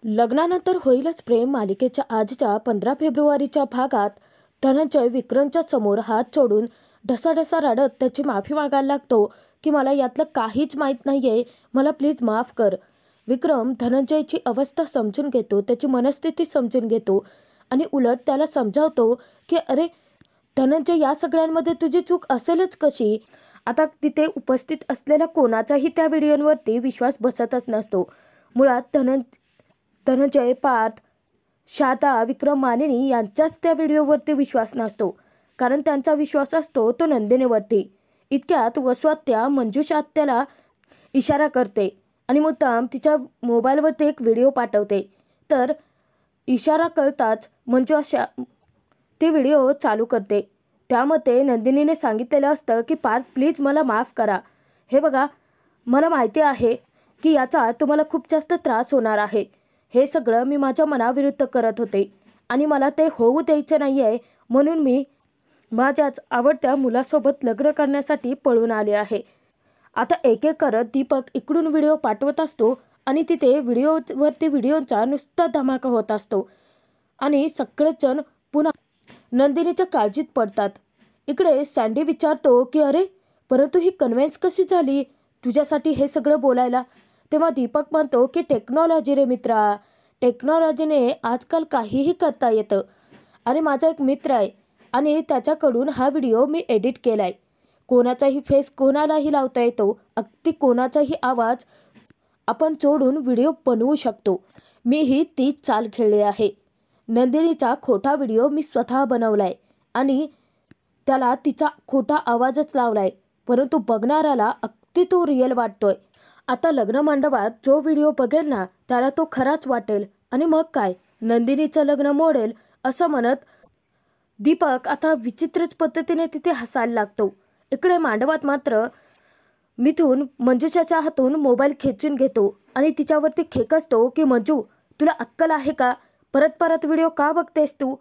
लग्नानंतर होईलच प्रेम मालिकेच्या आजच्या 15 फेब्रुवारीच्या भागात धनंजय विक्रमच्या समोर हात जोडून ढसाढसा रडत त्याची माफी मागायला लागतो की मला यातलं काहीच माहीत नाहीये, मला प्लीज माफ कर. विक्रम धनंजयची अवस्था समजून घेतो, त्याची मनस्थिती समजून घेतो आणि उलट त्याला समजावतो की अरे धनंजय, या सगळ्यांमध्ये तुझी चूक असेलच कशी. आता तिथे उपस्थित असलेल्या कोणाचाही त्या व्हिडिओवरती विश्वास बसतच नसतो. मुळात धनंजय, पार्थ, शारदा, विक्रम, मानिनी यांचाच त्या व्हिडिओवरती विश्वास नसतो, कारण त्यांचा विश्वास असतो तो नंदिनीवरती. इतक्यात वसुआत्या मंजुषा आत्याला इशारा करते आणि मुद्दाम तिच्या मोबाईलवरती एक व्हिडिओ पाठवते. तर इशारा कळताच मंजुषा ती व्हिडिओ चालू करते. त्यामध्ये नंदिनीने सांगितलेलं असतं की पार्थ प्लीज मला माफ करा. हे बघा, मला माहिती आहे की याचा तुम्हाला खूप जास्त त्रास होणार आहे. हे सगळं मी माझ्या मनाविरुद्ध करत होते आणि मला ते होऊ द्यायचं नाही आहे, म्हणून मी माझ्याच आवडत्या मुलासोबत लग्न करण्यासाठी पळून आले आहे. आता एक एक करत दीपक इकडून व्हिडिओ पाठवत असतो आणि तिथे व्हिडिओचा नुसता धमाका होत असतो आणि सगळेच जण पुन्हा नंदिनीच्या काळजीत पडतात. इकडे सँडी विचारतो की अरे परंतु ही कन्व्हिन्स कशी झाली तुझ्यासाठी हे सगळं बोलायला. तेव्हा दीपक म्हणतो की टेक्नॉलॉजी रे मित्रा, टेक्नॉलॉजीने आजकाल काहीही करता येतं. आणि माझा एक मित्र आहे आणि त्याच्याकडून हा व्हिडिओ मी एडिट केलाय. कोणाचाही फेस कोणालाही लावता येतो, अगदी कोणाचाही आवाज आपण जोडून व्हिडिओ बनवू शकतो. मीही तीच चाल खेळली आहे. नंदिनीचा खोटा व्हिडिओ मी स्वतः बनवलाय आणि त्याला तिचा खोटा आवाजच लावलाय, परंतु बघणाऱ्याला अगदी तो रिअल वाटतोय. आता लग्न मंडपात जो व्हिडिओ बघेल ना त्याला तो खराच वाटेल आणि मग काय नंदिनीचं लग्न मोडेल असं म्हणत दीपक आता विचित्रच पद्धतीने तिथे हसायला लागतो. इकडे मांडवात मात्र मिथून मंजुषाच्या हातून मोबाईल खेचून घेतो आणि तिच्यावरती खेकसतो की मंजू, तुला अक्कल आहे का, परत परत व्हिडिओ का बघतेस तू.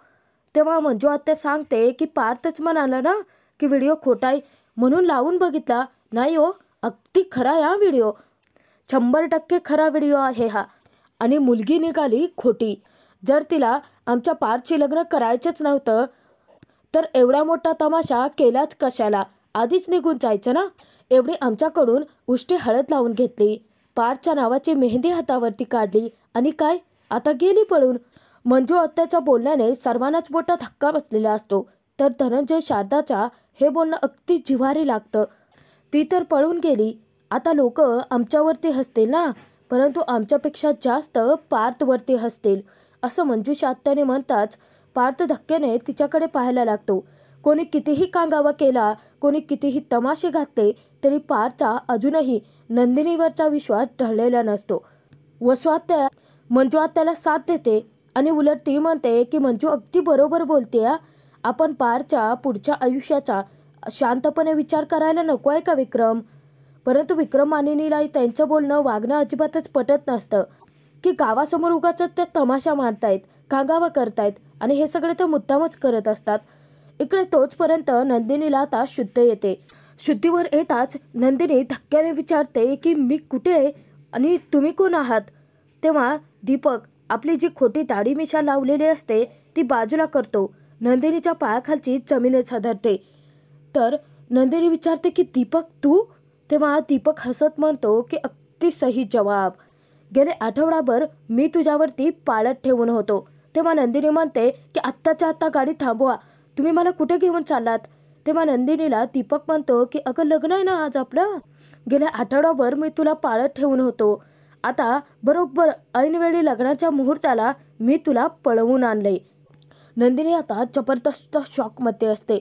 तेव्हा मंजू आत्या सांगते की पार्थच म्हणाला ना की व्हिडिओ खोटा आहे, म्हणून लावून बघितला. नाही हो, अगदी खरा हा व्हिडिओ, 100% खरा व्हिडिओ आहे हा. आणि मुलगी निघाली खोटी. जर तिला आमच्या पार्थशी लग्न करायचंच नव्हतं तर एवढा मोठा तमाशा केलाच कशाला, आधीच निघून जायचं ना. एवढी आमच्याकडून उष्टी हळद लावून घेतली, पार्थच्या नावाची मेहंदी हातावरती काढली आणि काय आता गेली पळून. मंजू आत्याच्या बोलण्याने सर्वांनाच मोठा धक्का बसलेला असतो. तर धनंजय शारदाच्या हे बोलणं अगदी जिव्हारी लागतं. ती तर पळून गेली, आता लोक आमच्यावरती हसतील ना, परंतु आमच्यापेक्षा जास्त पार्थवरती हसतील असं मंजुषा आत्याने म्हणताच पार्थ धक्क्याने तिच्याकडे पाहायला लागतो. कोणी कितीही कांगावा केला, कोणी कितीही तमाशे घातले तरी पार्थचा अजूनही नंदिनीवरचा विश्वास ढळलेला नसतो. वसुआत्या मंजू आत्याला साथ देते आणि उलट ती म्हणते की मंजू अगदी बरोबर बोलते. आपण पार्थच्या पुढच्या आयुष्याचा शांतपणे विचार करायला नको आहे का विक्रम. परंतु विक्रम मानिनीला त्यांचं बोलणं वागणं अजिबातच पटत नसतं की गावासमोर उगाच त्या तमाशा मारतायत, कांगावा करतायत आणि हे सगळे तर मुद्दामच करत असतात. इकडे तोचपर्यंत नंदिनीला आता शुद्ध येते. शुद्धीवर येताच नंदिनी धक्क्याने विचारते की मी कुठे आणि तुम्ही कोण आहात. तेव्हा दीपक आपली जी खोटी दाढी मिशा लावलेली असते ती बाजूला करतो, नंदिनीच्या पायाखालची जमीनच हादरते. तर नंदिनी विचारते की दीपक तू. तेव्हा दीपक हसत म्हणतो की अगदी सही जवाब, गेले आठवडाभर मी तुझ्यावरती पाळत ठेवून होतो. तेव्हा नंदिनी म्हणते की आत्ताच्या आत्ता गाडी थांबवा, तुम्ही मला कुठे घेऊन चाललात. तेव्हा नंदिनीला दीपक म्हणतो की अगं लग्न आहे ना आज आपलं, गेल्या आठवडाभर मी तुला पाळत ठेवून होतो, आता बरोबर ऐनवेळी लग्नाच्या मुहूर्ताला मी तुला पळवून आणलंय. नंदिनी आता जबरदस्त शॉकमध्ये असते.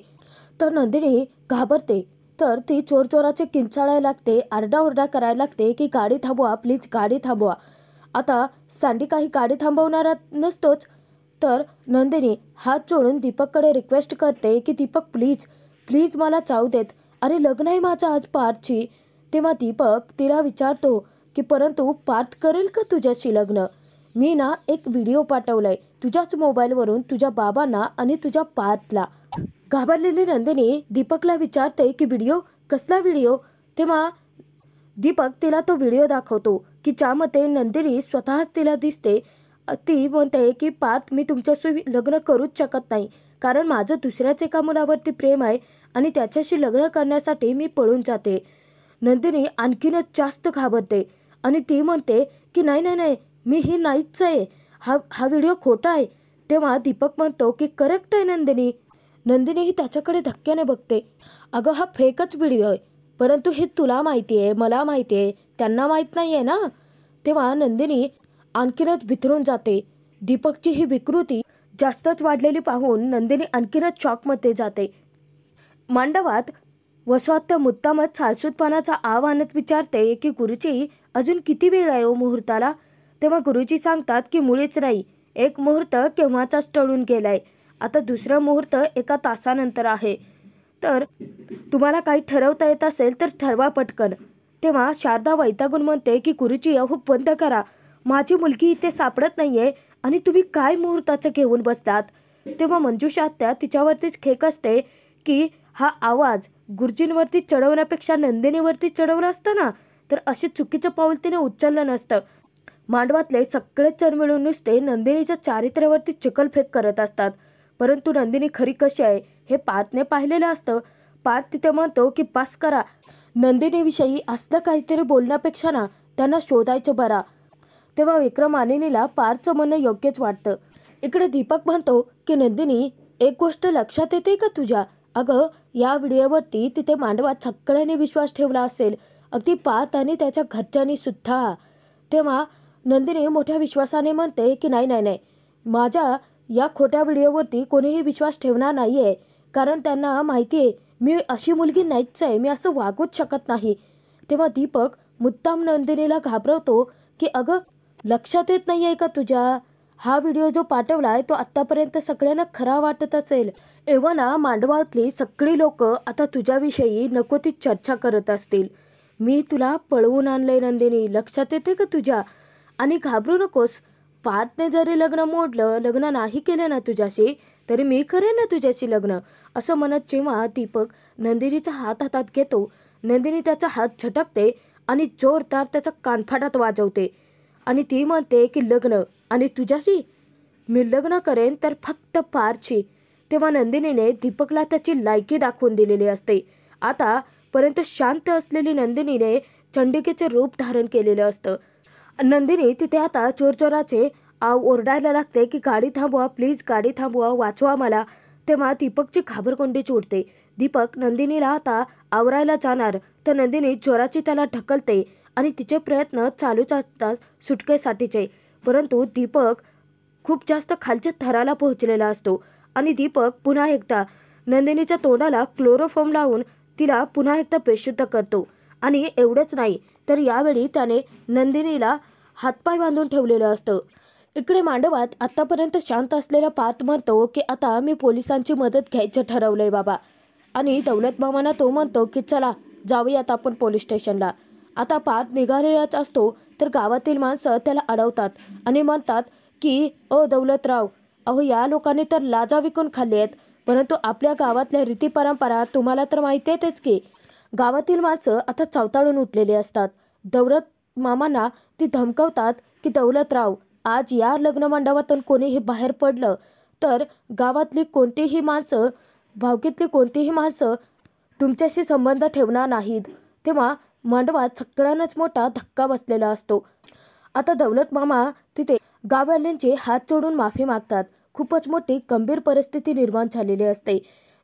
तर नंदिनी घाबरते, तर ती चोरचोराचे किंचाळायला लागते, आरडाओरडा करायला लागते की गाडी थांबवा प्लीज, गाडी थांबवा. आता सँडी काही गाडी थांबवणारा नसतोच. तर नंदिनी हात जोडून दीपककडे रिक्वेस्ट करते की दीपक प्लीज प्लीज मला जाऊ देत, अरे लग्न आहे माझं आज पार्थची. तेव्हा दीपक तिला विचारतो की परंतु पार्थ करेल का तुझ्याशी लग्न. मी ना एक व्हिडिओ पाठवलाय तुझ्याच मोबाईलवरून तुझ्या बाबांना आणि तुझ्या पार्थला. घाबरलेली नंदिनी दीपकला विचारते की व्हिडिओ, कसला व्हिडिओ. तेव्हा दीपक तिला तो व्हिडिओ दाखवतो की ज्यामध्ये नंदिनी स्वतःच तिला दिसते ती म्हणते की पार्थ, मी तुमच्याशी लग्न करूच शकत नाही, कारण माझं दुसऱ्याच एका मुलावरती प्रेम आहे आणि त्याच्याशी लग्न करण्यासाठी मी पळून जाते. नंदिनी आणखीनच जास्त घाबरते आणि ती म्हणते की नाही नाही नाही, मी ही नाहीच आहे, हा हा व्हिडिओ खोटा आहे. तेव्हा दीपक म्हणतो की करेक्ट आहे नंदिनी. नंदिनी ही त्याच्याकडे धक्क्याने बघते. अगं, हा फेकच व्हिडिओ आहे, परंतु हे तुला माहिती आहे, मला माहिती आहे, त्यांना माहीत नाही आहे ना. तेव्हा नंदिनी आणखीनच बिथरून जाते. दीपकची ही विकृती जास्तच वाढलेली पाहून नंदिनी आणखीनच शॉकमध्ये जाते. मांडवात वसवात मुद्दामच सासूतपणाचा आव आणत विचारते की गुरुजी, अजून किती वेळ आहे हो मुहूर्ताला? तेव्हा गुरुजी सांगतात की मुळीच नाही, एक मुहूर्त केव्हाचाच टळून गेलाय, आता दुसरं मुहूर्त 1 तासानंतर आहे. तर तुम्हाला काही ठरवता येत असेल तर ठरवा पटकन. तेव्हा शारदा वैतागून म्हणते की गुरुजी, अहो बंद करा, माझी मुलगी इथे सापडत नाहीये आणि तुम्ही काय मुहूर्ताचं घेऊन बसतात. तेव्हा मंजुषा आत्या तिच्यावरतीच खेक असते की हा आवाज गुरुजींवरती चढवण्यापेक्षा नंदिनीवरती चढवला असता ना, तर असे चुकीचं पाऊल तिने उचललं नसतं. मांडवातले सगळेच जण मिळून नुसते नंदिनीच्या चारित्र्यावरती चिखलफेक करत असतात, परंतु नंदिनी खरी कशी आहे हे पार्थने पाहिलेलं असतं. पार्थ तिथे म्हणतो की पास करा, नंदिनीविषयी असलं काहीतरी बोलण्यापेक्षा ना त्यांना शोधायचं बरा. तेव्हा विक्रम आणि नीला पार्थचं म्हणणं योग्यच वाटतं. इकडे दीपक म्हणतो की नंदिनी, एक गोष्ट लक्षात येते का तुझ्या? अगं, या व्हिडिओवरती तिथे मांडवात सगळ्यांनी विश्वास ठेवला असेल, अगदी पार्थ आणि त्याच्या घरच्यांनी सुद्धा. तेव्हा नंदिनी मोठ्या विश्वासाने म्हणते की नाही नाही नाही, माझ्या या खोट्या व्हिडिओवरती कोणीही विश्वास ठेवणार नाही आहे, कारण त्यांना माहिती आहे मी अशी मुलगी नाहीच आहे, मी असं वागूच शकत नाही. तेव्हा दीपक मुद्दाम नंदिनीला घाबरवतो की अगं, लक्षात येत नाही आहे का तुझ्या? हा व्हिडिओ जो पाठवलाय तो आत्तापर्यंत सगळ्यांना खरा वाटत असेल, एव्हा ना मांडवातली सगळी लोक आता तुझ्याविषयी नको ती चर्चा करत असतील. मी तुला पळवून आणलंय नंदिनी, लक्षात येते का तुझ्या? आणि घाबरू नकोस, पार्थने जरी लग्न मोडलं, लग्न नाही केलं ना तुझ्याशी, तरी मी करेन ना तुझ्याशी लग्न. असं म्हणत जेव्हा दीपक नंदिनीचा हात हातात घेतो, नंदिनी त्याचा हात झटकते आणि जोरदार त्याचा कानफाटात वाजवते आणि ती म्हणते की लग्न आणि तुझ्याशी? मी लग्न करेन तर फक्त पार्थशी. तेव्हा नंदिनीने दीपकला त्याची लायकी दाखवून दिलेली असते. आतापर्यंत शांत असलेली नंदिनीने चंडिकेचे रूप धारण केलेलं असतं. नंदिनी तिथे आता जोरजोराचे ओरडायला लागते की गाडी थांबवा प्लीज, गाडी थांबवा, वाचवा मला. तेव्हा दीपकची घाबरगुंडी उडते. दीपक नंदिनीला आता आवरायला जाणार तर नंदिनी जोराची त्याला ढकलते आणि तिचे प्रयत्न चालूच असतात सुटकेसाठीचे, परंतु दीपक खूप जास्त खालच्या थराला पोहोचलेला असतो आणि दीपक पुन्हा एकदा नंदिनीच्या तोंडाला क्लोरोफॉर्म लावून तिला पुन्हा एकदा बेशुद्ध करतो. आणि एवढेच नाही तर यावेळी त्याने नंदिनीला हातपाय बांधून ठेवलेलं असतं. इकडे मांडवात आतापर्यंत शांत असलेला पार्थ म्हणतो की आता मी पोलिसांची मदत घ्यायचं ठरवलंय बाबा. आणि दौलत मामांना तो म्हणतो की चला जाऊयात आपण पोलीस स्टेशनला. आता पार्थ निघालेलाच असतो तर गावातील माणसं त्याला अडवतात आणि म्हणतात की ओ दौलतराव, अहो या लोकांनी तर लाजा विकून खाल्ली आहेत, परंतु आपल्या गावातल्या रीती परंपरा तुम्हाला तर माहिती आहेच की. गावातील माणसं आता चवताळून उठलेली असतात. दौलत मामांना ती धमकावतात की दौलतराव, आज या लग्न मंडपातून कोणीही बाहेर पडलं तर गावातली कोणतीही माणसं, भावकीतली कोणतीही माणसं तुमच्याशी संबंध ठेवणार नाहीत. तेव्हा मंडपात सगळ्यांनाच मोठा धक्का बसलेला असतो. आता दौलत मामा तिथे गाववाल्यांचे हात जोडून माफी मागतात. खूपच मोठी गंभीर परिस्थिती निर्माण झालेली असते.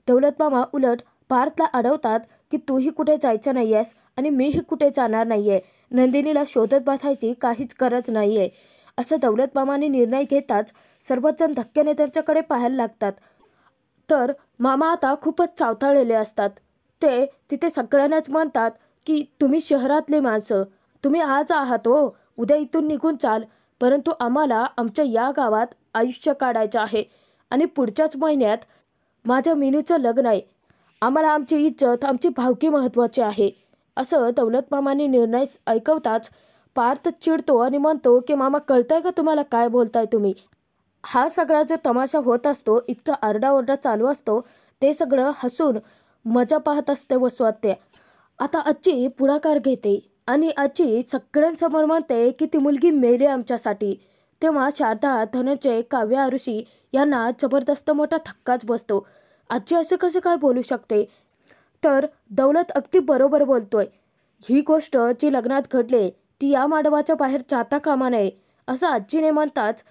दौलत मामा उलट पार्थला अडवतात की तूही कुठे जायचं नाहीयेस आणि मीही कुठे जाणार नाहीये, नंदिनीला शोधत बसायची काहीच गरज नाहीये. असं दौलत मामाने निर्णय घेताच सर्वच जण धक्क्याने त्यांच्याकडे पाहायला लागतात. तर मामा आता खूपच चावताळलेले असतात. ते तिथे सगळ्यांनाच म्हणतात की तुम्ही शहरातले माणसं, तुम्ही आज आहात हो, उद्या इथून निघून चाल, परंतु आम्हाला आमच्या या गावात आयुष्य काढायचं आहे आणि पुढच्याच महिन्यात माझ्या मीनूचं लग्न आहे. आम्हाला आमची इज्जत, आमची भावकी महत्त्वाची आहे. असं दौलत मामाने निर्णय ऐकवताच पार्थ चिडतो आणि म्हणतो की मामा, कळतंय का तुम्हाला काय बोलताय तुम्ही? हा सगळा जो तमाशा होत असतो, इतका आरडाओरडा चालू असतो, ते सगळं हसून मजा पाहत असते वसुआत्या. आता आजी पुढाकार घेते आणि आजी सगळ्यांसमोर म्हणते की ती मुलगी मेली आमच्यासाठी. तेव्हा शारदा, धनंजय, काव्य, आरुषी यांना जबरदस्त मोठा धक्काच बसतो. आजी असं कसं काय बोलू शकते? तर दौलत अगदी बरोबर बोलतोय. ही गोष्ट जी लग्नात घडली ती या मांडवाच्या बाहेर जाता कामा नये असं आजीने म्हणताच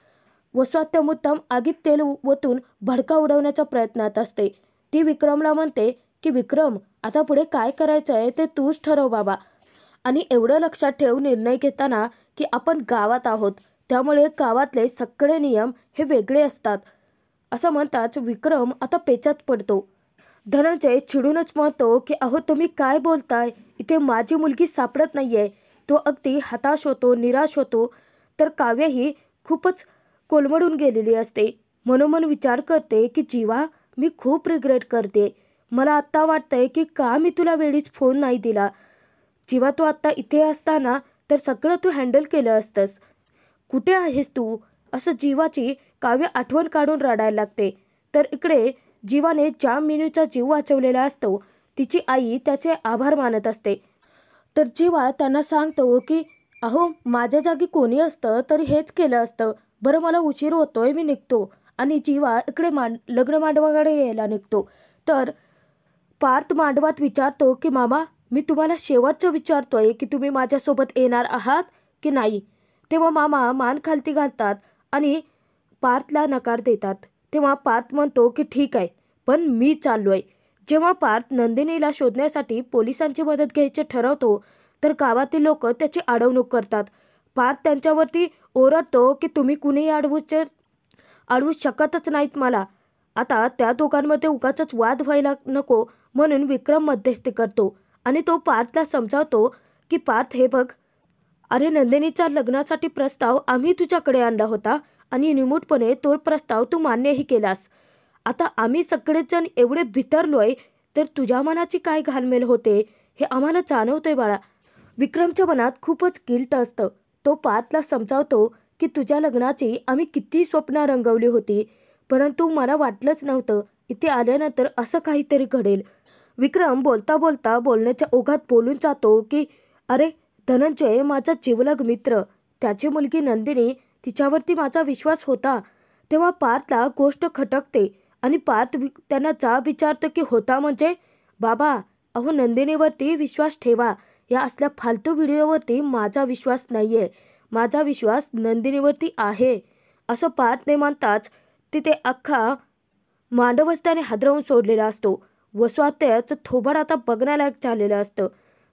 वसवात मुद्दाम आगीत तेल ओतून भडका उडवण्याच्या प्रयत्नात असते. ती विक्रमला म्हणते की विक्रम, आता पुढे काय करायचं आहे ते तूच ठरव बाबा. आणि एवढं लक्षात ठेव निर्णय घेताना की आपण गावात आहोत, त्यामुळे गावातले सगळे नियम हे वेगळे असतात. असं म्हणताच विक्रम आता पेचात पडतो. धनंजय चिडूनच म्हणतो की अहो तुम्ही काय बोलताय, इथे माझी मुलगी सापडत नाहीये. तो अगदी हताश होतो, निराश होतो. तर काव्यही खूपच कोलमडून गेलेली असते. मनोमन विचार करते की जीवा, मी खूप रिग्रेट करते. मला आत्ता वाटतंय की का मी तुला वेळीच फोन नाही दिला. जीवा, तू आत्ता इथे असताना तर सगळं तू हँडल केलं असतंस. कुठे आहेस तू? असं जीवाची काव्य आठवण काढून रडायला लागते. तर इकडे जीवाने ज्या मीनूचा जीव वाचवलेला असतो तिची आई त्याचे आभार मानत असते. तर जीवा त्यांना सांगतो की अहो माझ्या जागी कोणी असतं तरी हेच केलं असतं. बरं मला उशीर होतोय, मी निघतो. आणि जीवा इकडे लग्न मांडवाकडे यायला निघतो. तर पार्थ मांडवात विचारतो की मामा, मी तुम्हाला शेवटचं विचारतोय की तुम्ही माझ्यासोबत येणार आहात की नाही. तेव्हा मामा मान खालती घालतात आणि पार्थला नकार देतात. तेव्हा पार्थ म्हणतो की ठीक आहे, पण मी चाललोय. जेव्हा पार्थ नंदिनीला शोधण्यासाठी पोलिसांची मदत घ्यायचे ठरवतो तर गावातील लोक त्याची अडवणूक करतात. पार्थ त्यांच्यावरती ओरडतो की तुम्ही कुणीही अडवू शकतच नाहीत मला. आता त्या दोघांमध्ये उगाचच वाद व्हायला नको म्हणून विक्रम मध्यस्थी करतो आणि तो पार्थला समजावतो की पार्थ हे बघ, अरे नंदिनीच्या लग्नासाठी प्रस्ताव आम्ही तुझ्याकडे आणला होता आणि निमूटपणे तो प्रस्ताव तू मान्यही केलास. आता आम्ही सगळेच जण एवढे भितरलोय तर तुझ्या मनाची काय घालमेल होते हे आम्हाला जाणवतंय बाळा. विक्रमच्या मनात खूपच गिल्ट असतं. तो पार्थला समजावतो की तुझ्या लग्नाची आम्ही किती स्वप्न रंगवली होती, परंतु मला वाटलंच नव्हतं इथे आल्यानंतर असं काहीतरी घडेल. विक्रम बोलता बोलता बोलण्याच्या ओघात बोलून जातो की अरे धनंजय माझा जिवलग मित्र, त्याची मुलगी नंदिनी, तिच्यावरती माझा विश्वास होता. तेव्हा पार्थला गोष्ट खटकते आणि पार्थ त्यांना जाब विचारतो की होता म्हणजे? बाबा अहो नंदिनीवरती विश्वास ठेवा. या असल्या फालतू व्हिडिओवरती माझा विश्वास नाहीये. माझा विश्वास नंदिनीवरती आहे. असं पार्थने म्हणताच तिथे अख्खा मांडवच त्याने हादरवून सोडलेला असतो. वसवात्याचं थोबाड आता बघण्यालायक झालेलं असतं.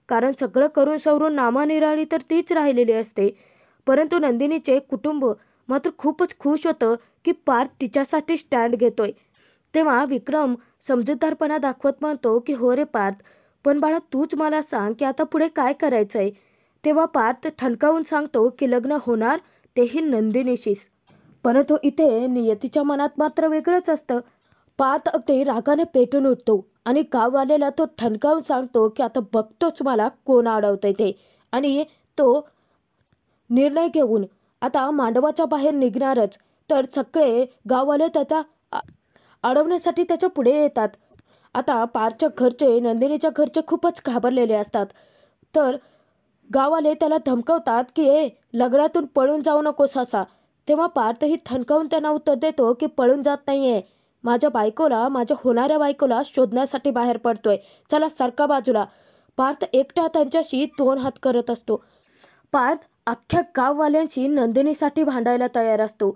कारण सगळं करून सवरून नामानिराळी तर तीच राहिलेली असते. परंतु नंदिनीचे कुटुंब मात्र खूपच खुश होतं की पार्थ तिच्यासाठी स्टँड घेतोय. तेव्हा विक्रम समजूतदारपणा दाखवत म्हणतो की हो रे पार्थ, पण बाळा तूच मला सांग की आता पुढे काय करायचंय. तेव्हा पार्थ ठणकावून सांगतो की लग्न होणार तेही नंदिनीशीच. परंतु इथे नियतीच्या मनात मात्र वेगळंच असतं. पार्थ अगदी रागाने पेटून उठतो आणि गाववाल्याला तो ठणकावून सांगतो की आता बघतोच मला कोण अडवतंय ते. आणि तो निर्णय घेऊन आता मांडवाच्या बाहेर निघणारच. तर सगळे गाववाले त्याचा अडवण्यासाठी त्याच्या पुढे येतात. आता पार्थच्या घरचे नंदिनीच्या घरचे खूपच घाबरलेले असतात. तर गाववाले त्याला धमकावतात की लग्नातून पळून जाऊ नकोस असा. तेव्हा पार्थही ठणकावून त्यांना उत्तर देतो की पळून जात नाहीये, माझ्या बायकोला, माझ्या होणाऱ्या बायकोला शोधण्यासाठी बाहेर पडतोय. चला सरका बाजूला. पार्थ एकटा त्यांच्याशी 2 हात करत असतो. पार्थ अख्ख्या गाववाल्यांशी नंदिनीसाठी भांडायला तयार असतो.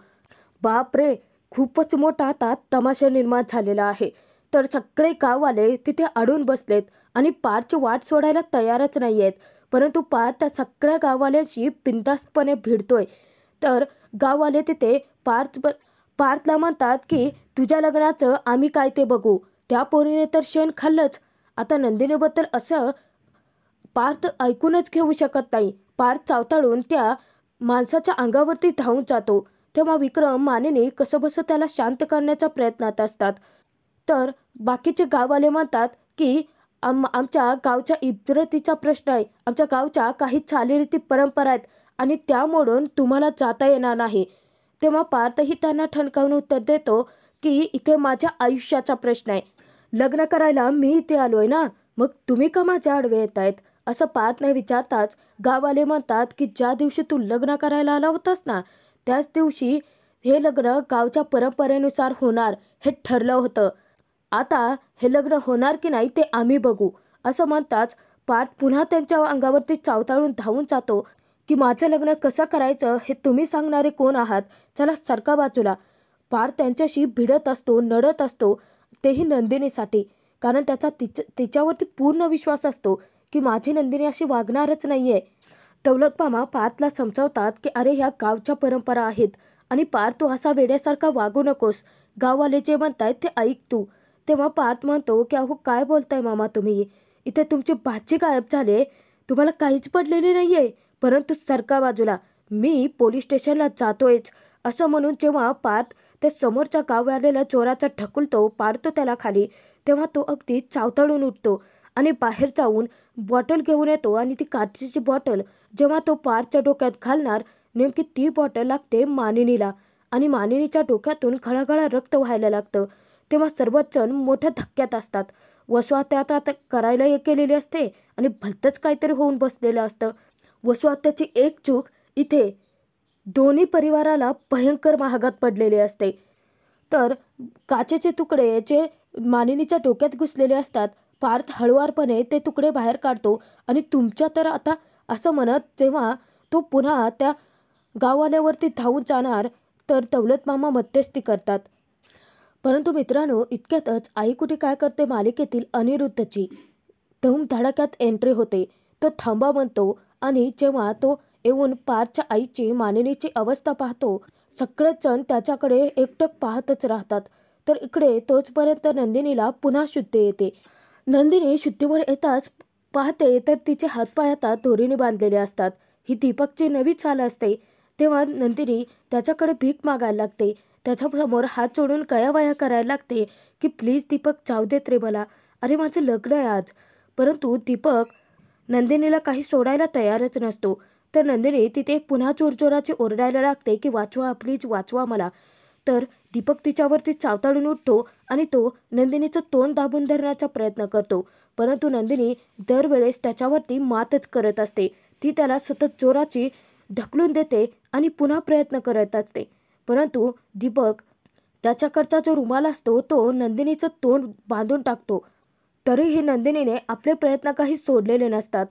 बापरे, खूपच मोठा आता तमाशा निर्माण झालेला आहे. तर सगळे गाववाले तिथे अडून बसलेत आणि पार्थची वाट सोडायला तयारच नाही आहेत. परंतु पार्थ त्या सगळ्या गाववाल्यांशी बिनधास्तपणे भिडतोय. तर गाववाले तिथे पार्थला म्हणतात की तुझ्या लग्नाचं आम्ही काय ते बघू. त्या पोरीने तर शेण खाल्लंच. आता नंदिनीबद्दल असं पार्थ ऐकूनच घेऊ शकत नाही. पार्थ चावताळून त्या माणसाच्या अंगावरती धावून जातो. तेव्हा विक्रम मानेने कसंबसं त्याला शांत करण्याच्या प्रयत्नात असतात. तर बाकीचे गाववाले म्हणतात की आमच्या गावच्या इज्जतीचा प्रश्न आहे. आमच्या गावच्या काही चालीरीती परंपरा आहेत आणि त्या मोडून तुम्हाला जाता येणार नाही. तेव्हा पार्थही त्यांना ठणकावून उत्तर देतो की इथे माझ्या आयुष्याचा प्रश्न आहे. लग्न करायला मी इथे आलोय ना, मग तुम्ही का माझ्या आडवे येत आहेत. असं पार्थने विचारताच गाववाले म्हणतात की ज्या दिवशी तू लग्न करायला आला होतास ना, त्याच दिवशी हे लग्न गावच्या परंपरेनुसार होणार हे ठरलं होतं. आता हे लग्न होणार की नाही ते आम्ही बघू, असं म्हणताच पार्थ पुन्हा त्यांच्या अंगावरती चावताळून धावून जातो की माझं लग्न कसं करायचं हे तुम्ही सांगणारे कोण आहात, चला सरका बाजूला. पार्थ त्यांच्याशी भिडत असतो, नडत असतो, तेही नंदिनीसाठी. कारण त्याचा तिच्यावरती पूर्ण विश्वास असतो की माझी नंदिनी अशी वागणारच नाही आहे. दौलत मामा पार्थला समजावतात की अरे ह्या गावच्या परंपरा आहेत आणि पार्थ तू असा वेड्यासारखा वागू नकोस, गाववाले जे म्हणतायत ते ऐक तू. तेव्हा पार्थ म्हणतो की अहो काय बोलताय मामा तुम्ही, इथे तुमची भाची गायब झाले, तुम्हाला काहीच पडलेले नाही आहे, परंतु सरका बाजूला, मी पोलीस स्टेशनला जातोयच. असं म्हणून जेव्हा पार्थ त्या समोरच्या गाववाल्याला चोराचा ढकलतो, पाडतो त्याला खाली, तेव्हा तो अगदी चावतळून उठतो आणि बाहेर जाऊन बॉटल घेऊन येतो आणि ती काचेची बॉटल जेव्हा तो पार्थच्या डोक्यात घालणार, नेमकी ती बॉटल लागते मानिनीला आणि मानिनीच्या डोक्यातून खळाखळा रक्त व्हायला लागतं. तेव्हा सर्वच जण मोठ्या धक्क्यात असतात. वसुहत्या आता करायला केलेली असते आणि भलतंच काहीतरी होऊन बसलेलं असतं. वसुहत्याची एक चूक इथे दोन्ही परिवाराला भयंकर महागात पडलेले असते. तर काचेचे तुकडे जे मानिनीच्या डोक्यात घुसलेले असतात, पार्थ हळुवारपणे ते तुकडे बाहेर काढतो आणि तुमच्या तर आता असं म्हणत तेव्हा तो पुन्हा त्या गाववाल्यावरती धावून जाणार, तर दौलत मामा मध्यस्थी करतात. परंतु मित्रांनो, इतक्यातच आई कुठे काय करते मालिकेतील अनिरुद्धची धूमधडाक्यात एंट्री होते. तो थांबा म्हणतो आणि जेव्हा तो येऊन पार्थच्या आईची मानिनीची अवस्था पाहतो, सगळेच जण त्याच्याकडे एकटक पाहतच राहतात. तर इकडे तोचपर्यंत नंदिनीला पुन्हा शुद्धी येते. नंदिनी शुद्धीवर येताच पाहते तर तिचे हातपाय आता दोरीने बांधलेले असतात. ही दीपकची नवी चाल असते. तेव्हा नंदिनी त्याच्याकडे भीक मागायला लागते, त्याच्यासमोर हात जोडून कयावया करायला लागते की प्लीज दीपक जाऊ देत रे मला, अरे माझं लग्न आहे आज. परंतु दीपक नंदिनीला काही सोडायला तयारच नसतो. तर नंदिनी तिथे पुन्हा जोरजोराची ओरडायला लागते की वाचवा प्लीज वाचवा मला. तर दीपक तिच्यावरती चावताळून उठतो आणि तो नंदिनीचं तोंड दाबून धरण्याचा प्रयत्न करतो. परंतु नंदिनी दरवेळेस त्याच्यावरती मातच करत असते. ती त्याला सतत जोराची ढकलून देते आणि पुन्हा प्रयत्न करत असते. परंतु दीपक त्याच्याकडचा जो रुमाल असतो तो नंदिनीचं तोंड बांधून टाकतो. तरीही नंदिनीने आपले प्रयत्न काही सोडलेले नसतात.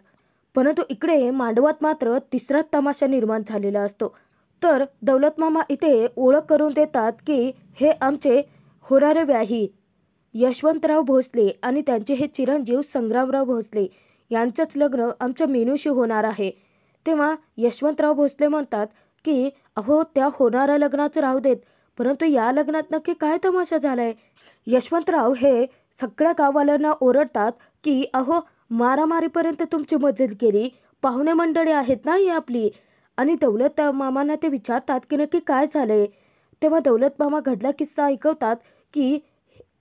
परंतु इकडे मांडवात मात्र तिसरा तमाशा निर्माण झालेला असतो. तर दौलत मामा इथे ओळख करून देतात की हे आमचे होणारे व्याही यशवंतराव भोसले आणि त्यांचे हे चिरंजीव संग्रामराव भोसले यांचंच लग्न आमच्या मीनूशी होणार आहे. तेव्हा यशवंतराव भोसले म्हणतात की अहो त्या होणाऱ्या लग्नाचं राहू देत, परंतु या लग्नात नक्की काय तमाशा झालाय. यशवंतराव हे सगळ्या गाववाल्यांना ओरडतात की अहो मारामारीपर्यंत तुमची मजल गेली, पाहुणे मंडळी आहेत ना ही आपली. आणि दौलत मामांना ते विचारतात की नक्की काय झालंय. तेव्हा दौलत मामा घडला किस्सा ऐकवतात की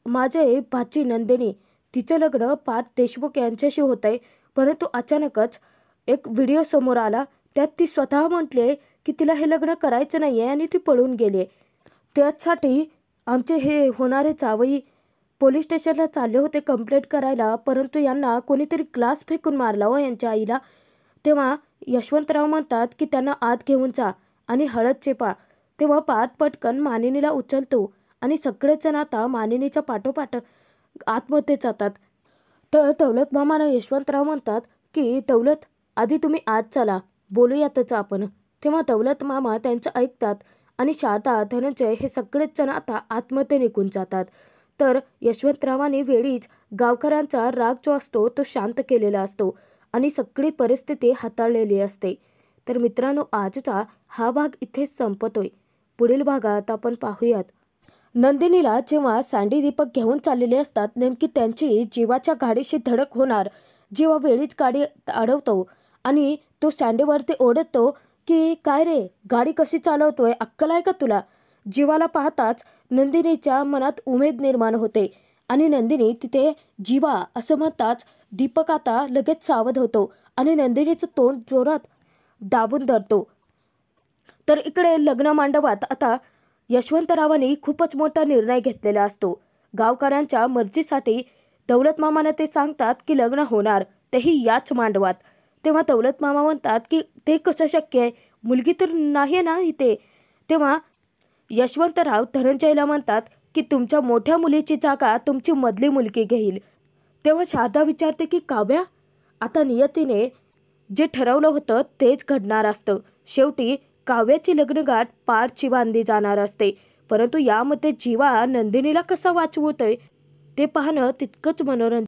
माझे भाची नंदिनी, तिचं लग्न पार्थ देशमुख यांच्याशी होत आहे, परंतु अचानकच एक व्हिडिओ समोर आला, त्यात ती स्वतः म्हटले की तिला हे लग्न करायचं नाही आहे आणि ती पळून गेली. त्यासाठी आमचे हे होणारे जावई पोलीस स्टेशनला चालले होते कंप्लेंट करायला, परंतु यांना कोणीतरी ग्लास फेकून मारला हो यांच्या आईला. तेव्हा यशवंतराव म्हणतात की त्यांना आत घेऊन जा आणि हळद चेपा. तेव्हा पार्थ पटकन मानिनीला उचलतो आणि सगळेच जण आता मानिनीच्या पाठोपाठ आतमध्ये जातात. तर दौलत मामाला यशवंतराव म्हणतात की दौलत आधी तुम्ही आत चला, बोलूयातच आपण. तेव्हा दौलत मामा त्यांचं ऐकतात आणि शारदा धनंजय हे सगळेच जण आता आतमध्ये निघून जातात. तर यशवंतरावांनी वेळीच गावकऱ्यांचा राग जो असतो तो शांत केलेला असतो आणि सगळी परिस्थिती हाताळलेली असते. तर मित्रांनो, आजचा हा भाग इथेच संपतोय. पुढील भागात आपण पाहूयात नंदिनीला जेव्हा सँडी दीपक घेऊन चाललेले असतात, नेमकी त्यांची जीवाच्या गाडीशी धडक होणार. जेव्हा वेळीच गाडी अडवतो आणि तो सँडीवरती ओढतो की काय रे, गाडी कशी चालवतोय, अक्कल आहे का तुला. जीवाला पाहताच नंदिनीच्या मनात उमेद निर्माण होते आणि नंदिनी तिथे जीवा असं म्हणताच दीपक आता लगेच सावध होतो आणि नंदिनीचं तोंड जोरात दाबून धरतो. तर इकडे लग्न मांडवात आता यशवंतरावांनी खूपच मोठा निर्णय घेतलेला असतो. गावकऱ्यांच्या मर्जीसाठी दौलत मामाने ते सांगतात की लग्न होणार, तेही याच मांडवात. तेव्हा दौलत मामा म्हणतात की ते कसं शक्य आहे, मुलगी तर नाही ना इथे. तेव्हा यशवंतराव धनंजयला म्हणतात की तुमच्या मोठ्या मुलीची जागा तुमची मधली मुलगी घेईल. तेव्हा शारदा विचारते की काव्या, आता नियतीने जे ठरवलं होतं तेच घडणार असतं. शेवटी काव्याची लग्नगाठ पारची बांधली जाणार असते. परंतु यामध्ये जीवा नंदिनीला कसा वाचवतोय ते पाहणं तितकंच मनोरंजक